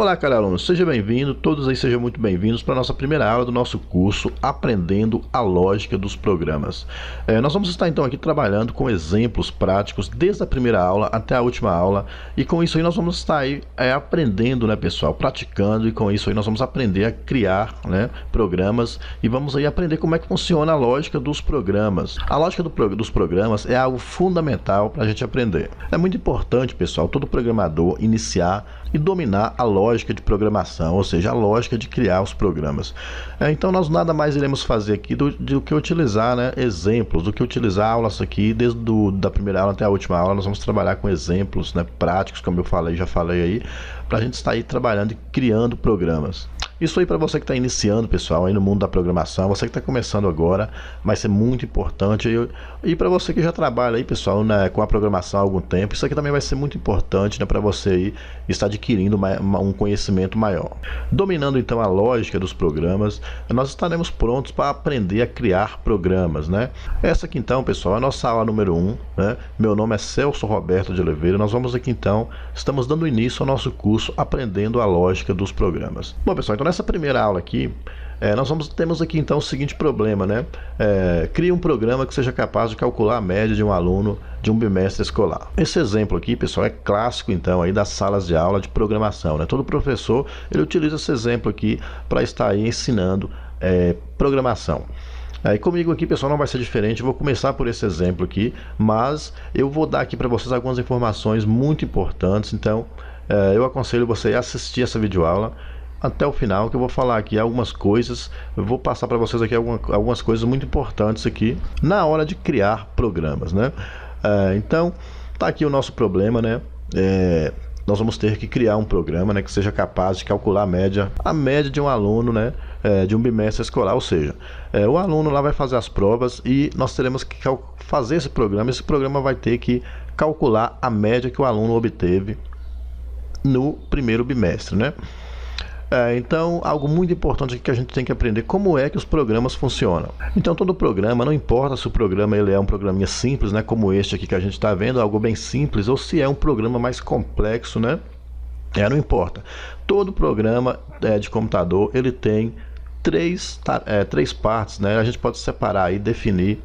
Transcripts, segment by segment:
Olá, caro aluno, seja bem-vindo, todos aí sejam muito bem-vindos para a nossa primeira aula do nosso curso Aprendendo a Lógica dos Programas. Nós vamos estar então aqui trabalhando com exemplos práticos desde a primeira aula até a última aula, e com isso aí nós vamos estar aí aprendendo, né, pessoal, praticando, e com isso aí nós vamos aprender a criar, né, programas, e vamos aí aprender como é que funciona a lógica dos programas. A lógica dos programas é algo fundamental para a gente aprender. É muito importante, pessoal, todo programador iniciar e dominar a lógica de programação, ou seja, a lógica de criar os programas. Então nós nada mais iremos fazer aqui do que utilizar, né, exemplos, do que utilizar aulas aqui, desde da primeira aula até a última aula. Nós vamos trabalhar com exemplos, né, práticos, como eu falei, já falei aí, para a gente estar aí trabalhando e criando programas. Isso aí para você que está iniciando, pessoal, aí no mundo da programação, você que está começando agora, vai ser muito importante. E para você que já trabalha aí, pessoal, né, com a programação há algum tempo, isso aqui também vai ser muito importante, né, para você aí estar adquirindo um conhecimento maior. Dominando então a lógica dos programas, nós estaremos prontos para aprender a criar programas, né? Essa aqui então, pessoal, é a nossa aula número 1, né? Meu nome é Celso Roberto de Oliveira. Nós vamos aqui então, estamos dando início ao nosso curso Aprendendo a Lógica dos Programas. Bom, pessoal, então nessa primeira aula aqui, temos aqui então o seguinte problema, né? Cria um programa que seja capaz de calcular a média de um aluno de um bimestre escolar. Esse exemplo aqui, pessoal, é clássico então aí das salas de aula de programação, né? Todo professor ele utiliza esse exemplo aqui para estar aí ensinando programação. E comigo aqui, pessoal, não vai ser diferente. Eu vou começar por esse exemplo aqui, mas eu vou dar aqui para vocês algumas informações muito importantes. Então, eu aconselho você a assistir essa videoaula até o final, que eu vou falar aqui algumas coisas. Eu vou passar para vocês aqui algumas coisas muito importantes aqui na hora de criar programas, né? Então, tá aqui o nosso problema, né? Nós vamos ter que criar um programa, né, que seja capaz de calcular a média de um aluno, né, de um bimestre escolar. Ou seja, o aluno lá vai fazer as provas e nós teremos que fazer esse programa. Esse programa vai ter que calcular a média que o aluno obteve no primeiro bimestre, né? Então, algo muito importante que a gente tem que aprender como é que os programas funcionam. Então, todo programa, não importa se o programa ele é um programinha simples, né, como este aqui que a gente está vendo, algo bem simples, ou se é um programa mais complexo, né? Não importa. Todo programa de computador, ele tem três partes, né? A gente pode separar e definir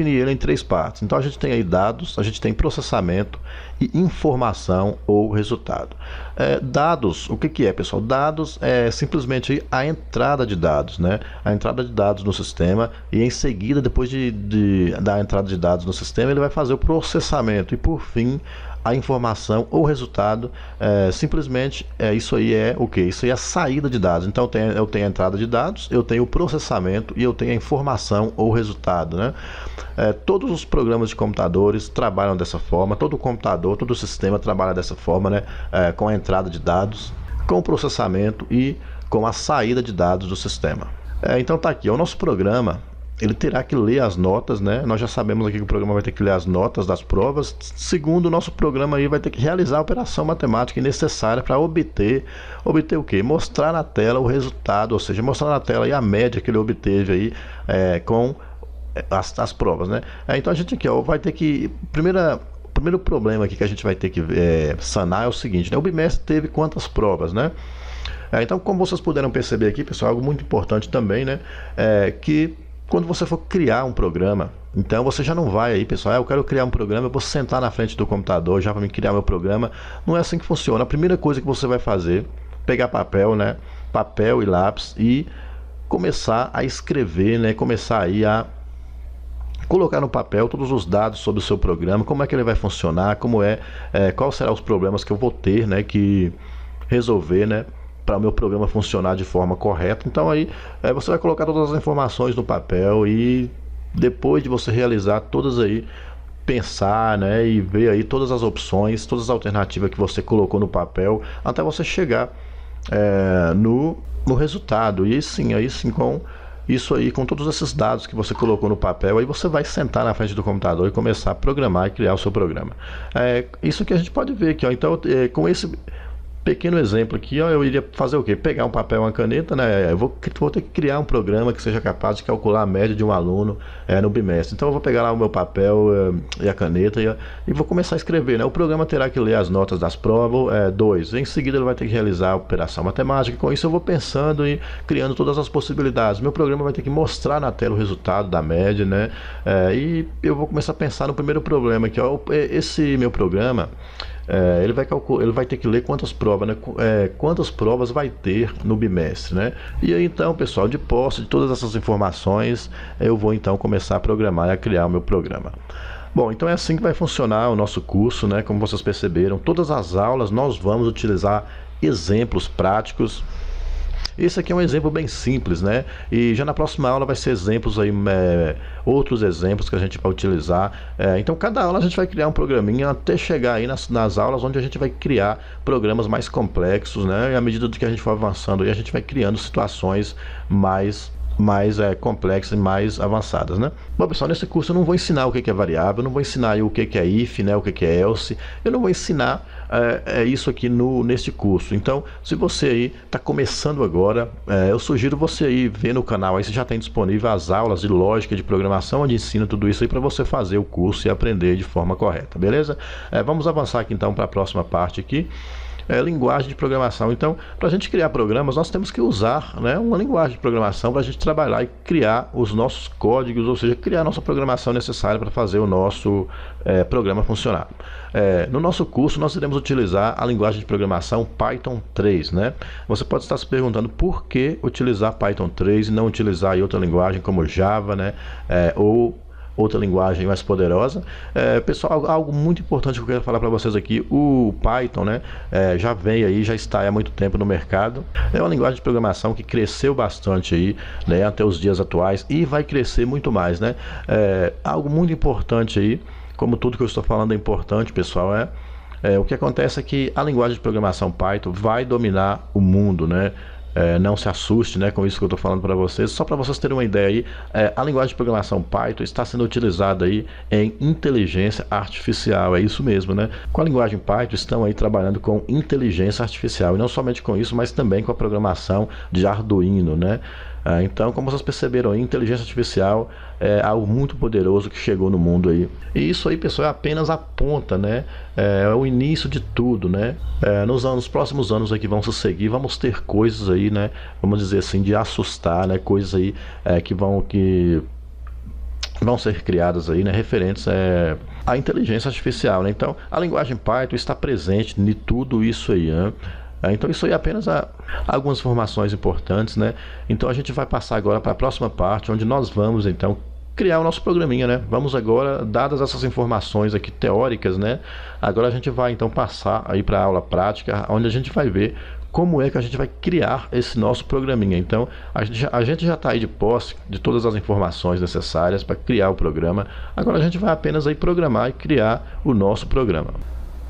ele em três partes. Então a gente tem aí dados, a gente tem processamento e informação ou resultado. Dados, o que é, pessoal? Dados é simplesmente a entrada de dados, né? A entrada de dados no sistema, e em seguida, depois da entrada de dados no sistema, ele vai fazer o processamento e, por fim, a informação ou resultado. Simplesmente isso aí é o que? Isso aí é a saída de dados. Então eu tenho a entrada de dados, eu tenho o processamento e eu tenho a informação ou resultado, né? Todos os programas de computadores trabalham dessa forma. Todo computador, todo sistema trabalha dessa forma, né? Com a entrada de dados, com o processamento e com a saída de dados do sistema. Então tá aqui, o nosso programa, ele terá que ler as notas, né? Nós já sabemos aqui que o programa vai ter que ler as notas das provas. Segundo, o nosso programa aí vai ter que realizar a operação matemática necessária para obter o quê? Mostrar na tela o resultado, ou seja, mostrar na tela aí a média que ele obteve aí com as provas, né? Então a gente aqui, ó, vai ter que... O primeiro problema aqui que a gente vai ter que sanar é o seguinte, né? O bimestre teve quantas provas, né? Então, como vocês puderam perceber aqui, pessoal, algo muito importante também, né? Que quando você for criar um programa, então você já não vai aí, pessoal, eu quero criar um programa, eu vou sentar na frente do computador já para me criar meu programa. Não é assim que funciona. A primeira coisa que você vai fazer, pegar papel, né? Papel e lápis e começar a escrever, né? Começar aí a colocar no papel todos os dados sobre o seu programa, como é que ele vai funcionar, quais serão os problemas que eu vou ter, né, que resolver, né, para o meu programa funcionar de forma correta. Então aí você vai colocar todas as informações no papel, e depois de você realizar todas aí, pensar, né, e ver aí todas as opções, todas as alternativas que você colocou no papel, até você chegar no resultado. E aí sim com isso aí, com todos esses dados que você colocou no papel, aí você vai sentar na frente do computador e começar a programar e criar o seu programa. Isso que a gente pode ver aqui, ó. Então, com esse pequeno exemplo aqui, ó, eu iria fazer o quê? Pegar um papel e uma caneta, né? Eu vou ter que criar um programa que seja capaz de calcular a média de um aluno no bimestre. Então eu vou pegar lá o meu papel e a caneta e vou começar a escrever, né? O programa terá que ler as notas das provas, 2. Em seguida ele vai ter que realizar a operação matemática. Com isso eu vou pensando e criando todas as possibilidades. Meu programa vai ter que mostrar na tela o resultado da média, né? E eu vou começar a pensar no primeiro problema, que esse meu programa. Ele vai ter que ler quantas provas, né? Quantas provas vai ter no bimestre, né? E aí então, pessoal, de posse de todas essas informações, eu vou então começar a programar e a criar o meu programa. Bom, então é assim que vai funcionar o nosso curso, né? Como vocês perceberam, todas as aulas nós vamos utilizar exemplos práticos. Esse aqui é um exemplo bem simples, né? E já na próxima aula vai ser exemplos aí, outros exemplos que a gente vai utilizar. Então cada aula a gente vai criar um programinha até chegar aí nas aulas onde a gente vai criar programas mais complexos, né? E à medida que a gente for avançando aí, a gente vai criando situações mais complexas e mais avançadas, né? Bom, pessoal, nesse curso eu não vou ensinar o que é variável, eu não vou ensinar aí o que é if, né? O que é else, eu não vou ensinar isso aqui neste curso. Então, se você aí está começando agora, eu sugiro você aí ver no canal, aí você já tem disponível as aulas de lógica de programação, onde ensina tudo isso aí para você fazer o curso e aprender de forma correta, beleza? Vamos avançar aqui então para a próxima parte aqui. Linguagem de programação. Então, para a gente criar programas, nós temos que usar, né, uma linguagem de programação para a gente trabalhar e criar os nossos códigos, ou seja, criar a nossa programação necessária para fazer o nosso programa funcionar. No nosso curso, nós iremos utilizar a linguagem de programação Python 3, né? Você pode estar se perguntando por que utilizar Python 3 e não utilizar outra linguagem como Java, né, ou outra linguagem mais poderosa. Pessoal, algo muito importante que eu quero falar para vocês aqui, o Python, né, já vem aí, já está há muito tempo no mercado. É uma linguagem de programação que cresceu bastante aí, né, até os dias atuais e vai crescer muito mais, né? Algo muito importante aí, como tudo que eu estou falando é importante, pessoal, o que acontece é que a linguagem de programação Python vai dominar o mundo, né? Não se assuste, né, com isso que eu estou falando para vocês. Só para vocês terem uma ideia aí, a linguagem de programação Python está sendo utilizada aí em inteligência artificial. É isso mesmo, né? Com a linguagem Python estão aí trabalhando com inteligência artificial. E não somente com isso, mas também com a programação de Arduino, né? Então, como vocês perceberam aí, inteligência artificial é algo muito poderoso que chegou no mundo aí. E isso aí, pessoal, é apenas a ponta, né? É o início de tudo, né? Nos próximos anos aqui vão se seguir, vamos ter coisas aí, né? Vamos dizer assim, de assustar, né? Coisas aí que vão ser criadas aí, né? Referentes à inteligência artificial, né? Então, a linguagem Python está presente em tudo isso aí, né? Então isso aí é apenas algumas informações importantes, né? Então a gente vai passar agora para a próxima parte, onde nós vamos então criar o nosso programinha, né? Vamos agora, dadas essas informações aqui teóricas, né? Agora a gente vai então passar aí para a aula prática, onde a gente vai ver como é que a gente vai criar esse nosso programinha. Então a gente já está aí de posse de todas as informações necessárias para criar o programa. Agora a gente vai apenas aí programar e criar o nosso programa.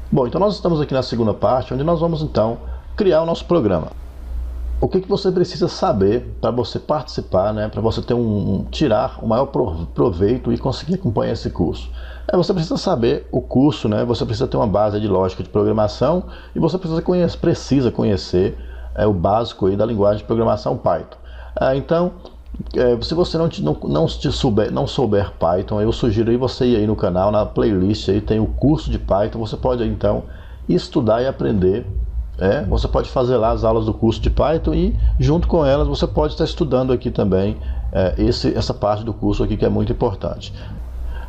Bom, então nós estamos aqui na segunda parte, onde nós vamos então criar o nosso programa. O que você precisa saber para você participar, né, para você ter tirar o maior proveito e conseguir acompanhar esse curso? Você precisa saber o curso, né, você precisa ter uma base de lógica de programação e você precisa conhecer o básico aí da linguagem de programação Python. Então, se você não souber Python, eu sugiro aí você ir aí no canal, na playlist aí tem o curso de Python, você pode aí, então estudar e aprender. Você pode fazer lá as aulas do curso de Python e junto com elas você pode estar estudando aqui também essa parte do curso aqui que é muito importante.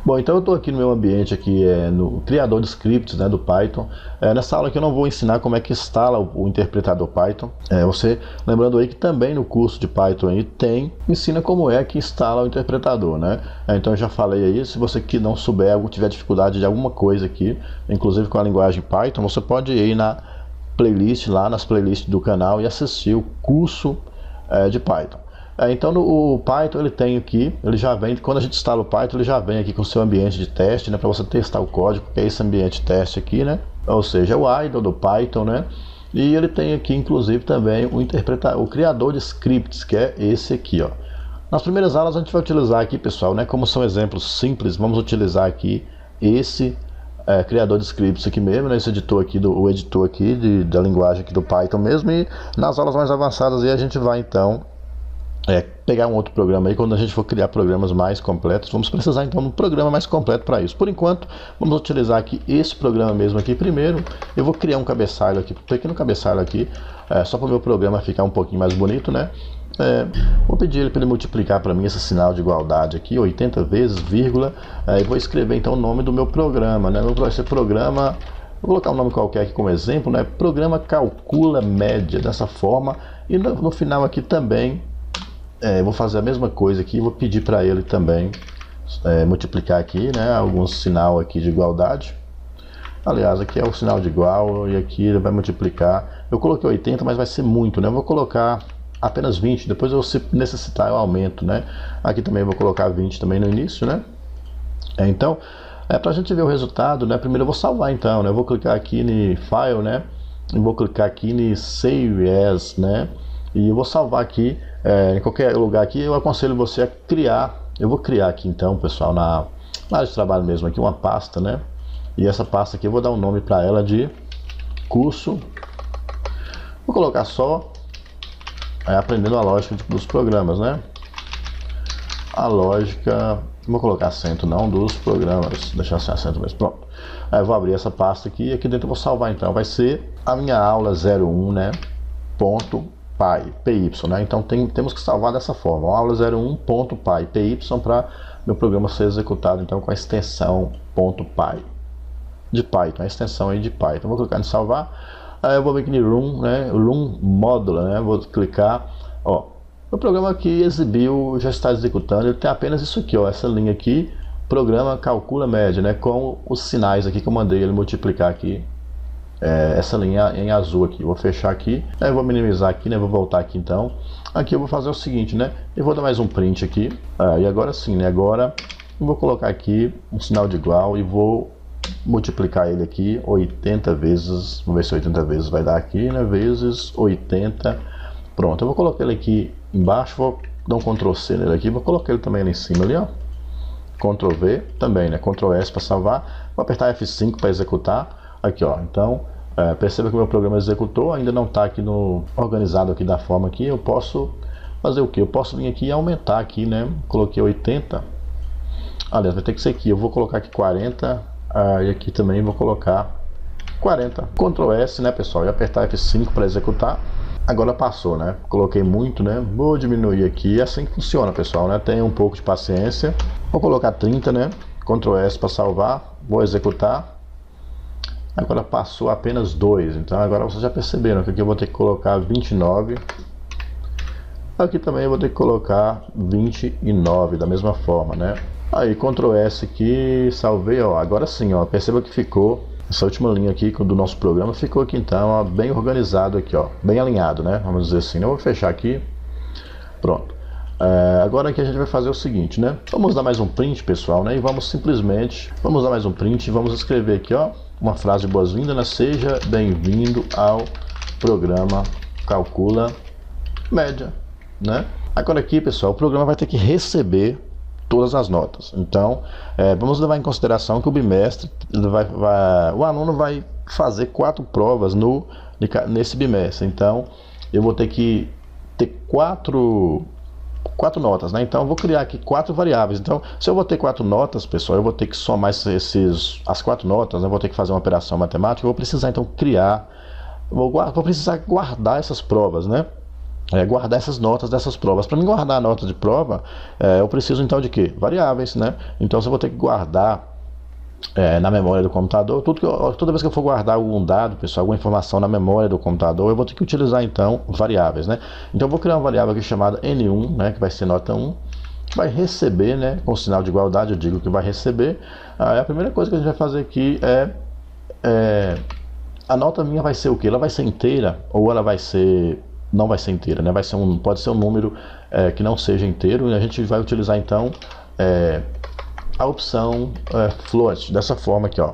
Bom, então eu estou aqui no meu ambiente aqui, no criador de scripts, né, do Python. Nessa aula aqui eu não vou ensinar como é que instala o interpretador Python. Lembrando aí que também no curso de Python aí ensina como é que instala o interpretador, né? Então eu já falei aí, se você que não souber, tiver dificuldade de alguma coisa aqui, inclusive com a linguagem Python, você pode ir na playlist, lá nas playlists do canal e assistir o curso de Python. Então o Python ele já vem, quando a gente instala o Python, ele já vem aqui com o seu ambiente de teste, né, para você testar o código, que é esse ambiente de teste aqui, né? Ou seja, é o idle do Python, né? E ele tem aqui inclusive também o criador de scripts, que é esse aqui, ó. Nas primeiras aulas a gente vai utilizar aqui, pessoal, né, como são exemplos simples, vamos utilizar aqui esse criador de scripts aqui mesmo, né? Esse editor aqui, o editor aqui da linguagem aqui do Python mesmo. E nas aulas mais avançadas aí a gente vai então pegar um outro programa aí. Quando a gente for criar programas mais completos, vamos precisar então de um programa mais completo para isso. Por enquanto, vamos utilizar aqui esse programa mesmo aqui primeiro. Eu vou criar um cabeçalho aqui, um pequeno cabeçalho aqui, só para o meu programa ficar um pouquinho mais bonito, né? Vou pedir ele para ele multiplicar para mim esse sinal de igualdade aqui, 80 vezes, vírgula, e vou escrever então o nome do meu programa, né? Esse programa, vou colocar um nome qualquer aqui como exemplo, né? Programa calcula média, dessa forma. E no final aqui também, vou fazer a mesma coisa aqui, vou pedir para ele também multiplicar aqui, né? Algum sinal aqui de igualdade. Aliás, aqui é o sinal de igual e aqui ele vai multiplicar. Eu coloquei 80, mas vai ser muito, né? Eu vou colocar apenas 20, depois eu, se necessitar, eu aumento, né? Aqui também eu vou colocar 20 também no início, né? Então, para a gente ver o resultado, né? Primeiro eu vou salvar então, né? Eu vou clicar aqui em File, né? E vou clicar aqui em Save As, né? E eu vou salvar aqui, em qualquer lugar aqui. Eu aconselho você a criar, eu vou criar aqui então, pessoal, na área de trabalho mesmo aqui, uma pasta, né? E essa pasta aqui eu vou dar um nome para ela de curso. Vou colocar só aprendendo a lógica dos programas, né? A lógica, não vou colocar acento não, dos programas, deixar sem acento mesmo, pronto. Aí eu vou abrir essa pasta aqui e aqui dentro eu vou salvar então, vai ser a minha aula 01, né? .py, né? Então temos que salvar dessa forma, aula 01.py, para meu programa ser executado então com a extensão .py, de Python, a extensão aí de Python. Vou clicar em salvar. Aí eu vou vir aqui no Run, né? Run Módulo, né? Vou clicar, ó. O programa aqui exibiu, já está executando. Ele tem apenas isso aqui, ó. Essa linha aqui, programa calcula média, né? Com os sinais aqui que eu mandei ele multiplicar aqui. Essa linha em azul aqui. Vou fechar aqui. Aí eu vou minimizar aqui, né? Vou voltar aqui então. Aqui eu vou fazer o seguinte, né? Eu vou dar mais um print aqui. E agora sim, né? Agora eu vou colocar aqui um sinal de igual e vou multiplicar ele aqui 80 vezes, vamos ver se 80 vezes vai dar aqui, né, vezes 80, pronto. Eu vou colocar ele aqui embaixo, vou dar um Ctrl C nele aqui, vou colocar ele também ali em cima ali, ó, Ctrl V também, né, Ctrl S para salvar, vou apertar F5 para executar, aqui ó, então, perceba que o meu programa executou, ainda não está aqui organizado aqui da forma aqui, eu posso fazer o que? Eu posso vir aqui e aumentar aqui, né, coloquei 80, aliás, vai ter que ser aqui, eu vou colocar aqui 40, e aqui também vou colocar 40. Ctrl S, né, pessoal, e apertar F5 para executar. Agora passou, né? Coloquei muito, né? Vou diminuir aqui. É assim que funciona, pessoal, né? Tenha um pouco de paciência. Vou colocar 30, né? Ctrl S para salvar. Vou executar. Agora passou apenas 2. Então agora vocês já perceberam que aqui eu vou ter que colocar 29. Aqui também eu vou ter que colocar 29 da mesma forma, né? Aí, Ctrl S aqui, salvei, ó, agora sim, ó, perceba que ficou, essa última linha aqui do nosso programa ficou aqui então, ó, bem organizado aqui, ó, bem alinhado, né, vamos dizer assim. Eu vou fechar aqui, pronto. Agora aqui a gente vai fazer o seguinte, né, vamos dar mais um print, pessoal, né, e vamos dar mais um print e vamos escrever aqui, ó, uma frase de boas-vindas, né, seja bem-vindo ao programa calcula média, né. Agora aqui, pessoal, o programa vai ter que receber todas as notas. Então, vamos levar em consideração que o bimestre, o aluno vai fazer 4 provas nesse bimestre. Então, eu vou ter que ter 4 notas, né? Então, eu vou criar aqui 4 variáveis. Então, se eu vou ter 4 notas, pessoal, eu vou ter que somar as 4 notas, né? Eu vou ter que fazer uma operação matemática. Eu vou precisar, então, vou precisar guardar essas provas, né? Guardar essas notas dessas provas. Para mim guardar a nota de prova, eu preciso então de quê? Variáveis, né? Então, se eu vou ter que guardar na memória do computador, toda vez que eu for guardar algum dado, pessoal, alguma informação na memória do computador, eu vou ter que utilizar então variáveis, né? Então, eu vou criar uma variável aqui chamada N1, né? Que vai ser nota 1, que vai receber, né? Com sinal de igualdade, eu digo que vai receber. A primeira coisa que a gente vai fazer aqui a nota minha vai ser o quê? Ela vai ser inteira ou ela vai ser... não vai ser inteira, né? Pode ser um número que não seja inteiro, e a gente vai utilizar então a opção float, dessa forma aqui, ó.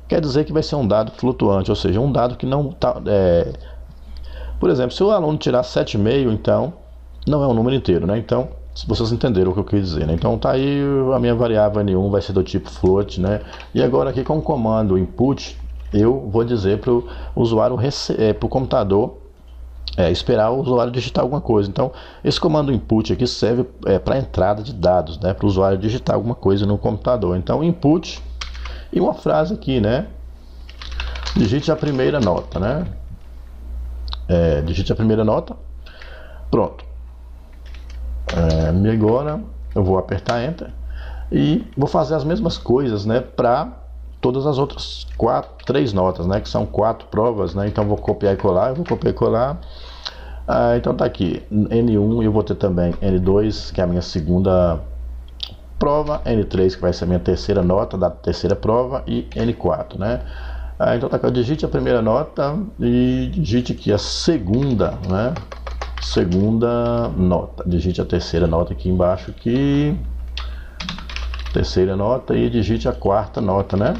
Quer dizer que vai ser um dado flutuante, ou seja, um dado que não está... por exemplo, se o aluno tirar 7,5, então não é um número inteiro, né? Então Se vocês entenderam o que eu quis dizer, né? Então tá aí, a minha variável N1 vai ser do tipo float, né? E agora aqui com o comando input, eu vou dizer para o usuário, para o computador, esperar o usuário digitar alguma coisa. Então esse comando input aqui serve para entrada de dados, né? Para o usuário digitar alguma coisa no computador. Então input e uma frase aqui, né? Digite a primeira nota, né? Digite a primeira nota. Pronto. E agora eu vou apertar Enter e vou fazer as mesmas coisas, né, para todas as outras 3 notas, né, que são 4 provas, né? Então vou copiar e colar, então tá aqui N1, eu vou ter também N2, que é a minha segunda prova, N3, que vai ser a minha terceira nota da terceira prova, e N4, né? Então tá aqui, digite a primeira nota e digite aqui a segunda, né? Segunda nota, digite a terceira nota aqui embaixo, aqui, terceira nota, e digite a quarta nota, né?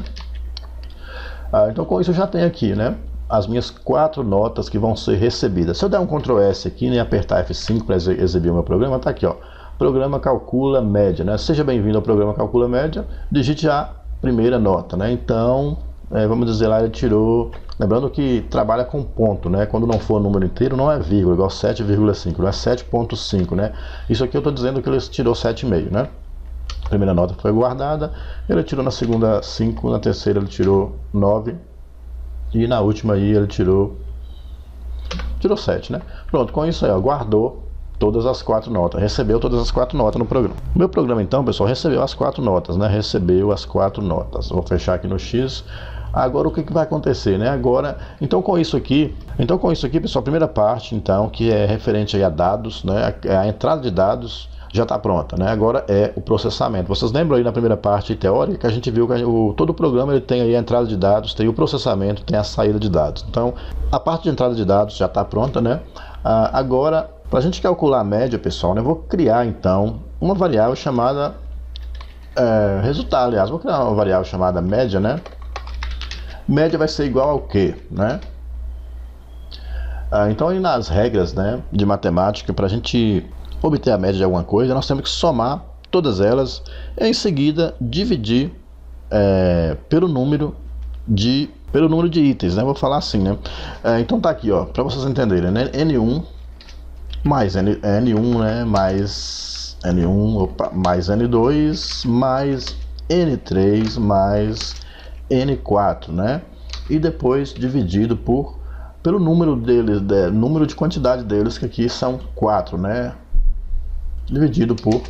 Então com isso eu já tenho aqui, né, as minhas 4 notas que vão ser recebidas. Se eu der um Ctrl S aqui, né, e apertar F5 para exibir o meu programa, tá aqui, ó, programa calcula média, né? Seja bem-vindo ao programa calcula média, digite a primeira nota, né? Então vamos dizer lá, ele tirou, lembrando que trabalha com ponto, né? Quando não for número inteiro, não é vírgula, igual 7,5, não é 7,5, né? Isso aqui eu estou dizendo que ele tirou 7,5, né? A primeira nota foi guardada, ele tirou na segunda 5, na terceira ele tirou 9 e na última aí ele tirou 7, né? Pronto, com isso aí, ó, guardou todas as 4 notas, recebeu todas as 4 notas no programa. O meu programa então, pessoal, recebeu as 4 notas, né? Recebeu as 4 notas. Vou fechar aqui no X. Agora o que vai acontecer, né? Agora, então com isso aqui, pessoal, a primeira parte, então, que é referente aí a dados, né? A entrada de dados já está pronta, né? Agora é o processamento. Vocês lembram aí na primeira parte teórica que a gente viu que todo o programa ele tem aí a entrada de dados, tem o processamento, tem a saída de dados. Então, a parte de entrada de dados já está pronta, né? Agora, para a gente calcular a média, pessoal, né? Eu vou criar então uma variável chamada resultado, aliás, vou criar uma variável chamada média, né? Média vai ser igual ao quê, né? Então aí nas regras, né, de matemática, para a gente obter a média de alguma coisa, nós temos que somar todas elas e em seguida dividir pelo número de itens, né? Vou falar assim, né? Então tá aqui, ó, para vocês entenderem, né? N1 mais N1, né? Mais N1, opa, mais N2 mais N3 mais N4, né? E depois dividido pelo número deles, número de quantidade deles, que aqui são 4, né? Dividido por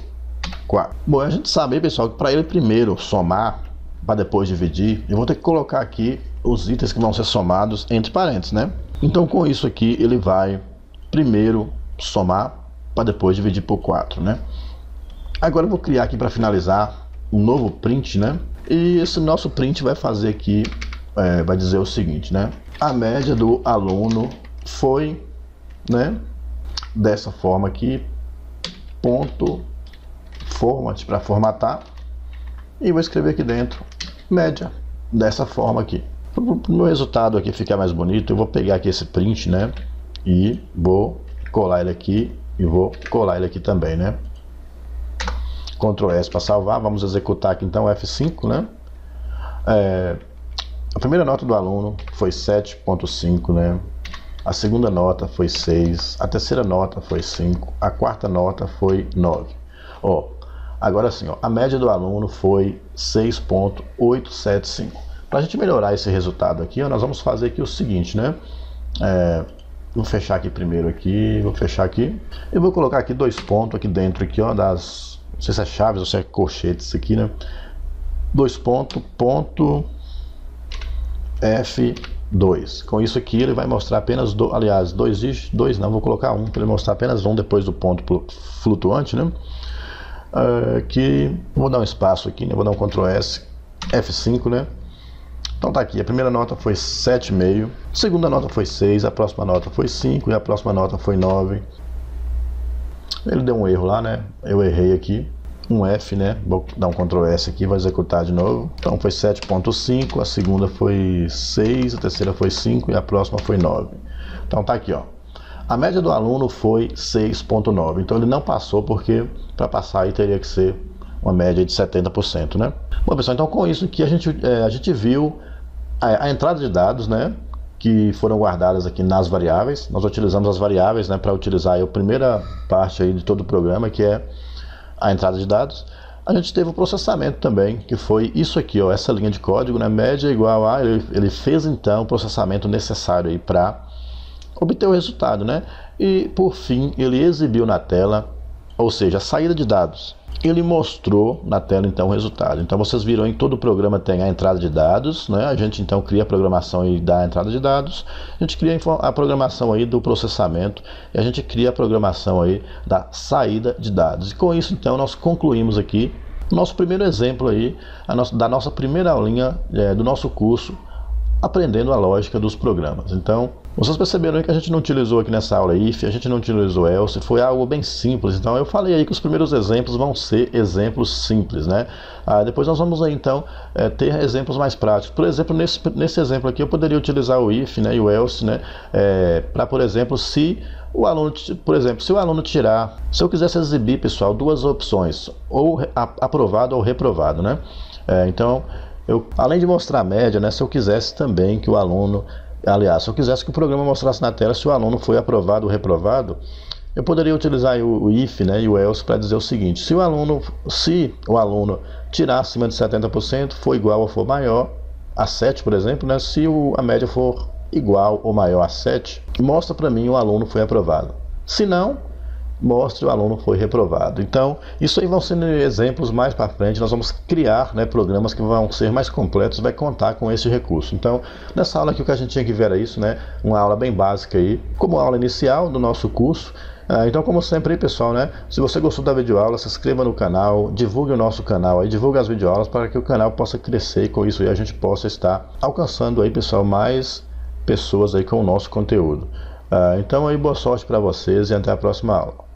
4. Bom, a gente sabe, pessoal, que para ele primeiro somar, para depois dividir, eu vou ter que colocar aqui os itens que vão ser somados entre parênteses, né? Então com isso aqui ele vai primeiro somar para depois dividir por 4, né? Agora eu vou criar aqui para finalizar um novo print, né? E esse nosso print vai fazer aqui, vai dizer o seguinte, né? A média do aluno foi, né, dessa forma aqui, ponto format para formatar, e vou escrever aqui dentro média dessa forma aqui. Para o meu resultado aqui ficar mais bonito, eu vou pegar aqui esse print, né, e vou colar ele aqui e vou colar ele aqui também, né? Ctrl S para salvar. Vamos executar aqui então F5, né? A primeira nota do aluno foi 7,5, né? A segunda nota foi 6, a terceira nota foi 5, a quarta nota foi 9. Ó, agora sim, ó, a média do aluno foi 6,875. Para a gente melhorar esse resultado aqui, ó, nós vamos fazer aqui o seguinte, né? Vou fechar aqui primeiro aqui, vou fechar aqui. Eu vou colocar aqui 2 pontos aqui dentro aqui, ó, das, não sei se é chaves ou se é colchetes aqui, né? 2 pontos, ponto F2. Com isso aqui ele vai mostrar apenas, aliás, dois não, vou colocar um para ele mostrar apenas um depois do ponto flutuante, né? Que vou dar um espaço aqui, né? Vou dar um Ctrl S, F5, né? Então tá aqui, a primeira nota foi 7,5, a segunda nota foi 6, a próxima nota foi 5 e a próxima nota foi 9. Ele deu um erro lá, né? Eu errei aqui, um F, né? Vou dar um Ctrl S aqui, vou executar de novo. Então foi 7,5, a segunda foi 6, a terceira foi 5 e a próxima foi 9. Então tá aqui, ó. A média do aluno foi 6,9. Então ele não passou porque para passar aí teria que ser uma média de 70%, né? Bom, pessoal, então com isso aqui a gente viu a entrada de dados, né, que foram guardadas aqui nas variáveis. Nós utilizamos as variáveis, né, para utilizar aí a primeira parte aí de todo o programa, que é a entrada de dados. A gente teve o processamento também, que foi isso aqui, ó, essa linha de código, né, média igual a, ele fez então o processamento necessário aí para obter o resultado, né? E por fim ele exibiu na tela, ou seja, a saída de dados. Ele mostrou na tela então o resultado. Então vocês viram em todo o programa tem a entrada de dados, né? A gente então cria a programação aí da entrada de dados, a gente cria a programação aí do processamento e a gente cria a programação aí da saída de dados. E com isso então nós concluímos aqui o nosso primeiro exemplo aí, da nossa primeira aulinha do nosso curso, aprendendo a lógica dos programas. Então, vocês perceberam aí que a gente não utilizou aqui nessa aula if, a gente não utilizou else, foi algo bem simples. Então eu falei aí que os primeiros exemplos vão ser exemplos simples, né? Depois nós vamos aí então ter exemplos mais práticos. Por exemplo, nesse exemplo aqui eu poderia utilizar o if, né, e o else, né, para, por exemplo, se o aluno tirar, se eu quisesse exibir, pessoal, duas opções, ou aprovado ou reprovado, né? Então, além de mostrar a média, né, se eu quisesse também que o aluno, aliás, se eu quisesse que o programa mostrasse na tela se o aluno foi aprovado ou reprovado, eu poderia utilizar o if, né, e o else para dizer o seguinte: se o aluno tirar acima de 70%, for igual ou for maior a 7, por exemplo, né, se a média for igual ou maior a 7, mostra para mim o aluno foi aprovado. Se não, mostre o aluno foi reprovado. Então, isso aí vão ser exemplos mais para frente. Nós vamos criar, né, programas que vão ser mais completos, vai contar com esse recurso. Então, nessa aula aqui o que a gente tinha que ver era isso, né, uma aula bem básica aí, como aula inicial do nosso curso. Então, como sempre aí, pessoal, né, se você gostou da videoaula, se inscreva no canal, divulgue o nosso canal aí, divulgue as videoaulas para que o canal possa crescer e com isso aí a gente possa estar alcançando aí, pessoal, mais pessoas aí com o nosso conteúdo. Então aí, boa sorte para vocês e até a próxima aula.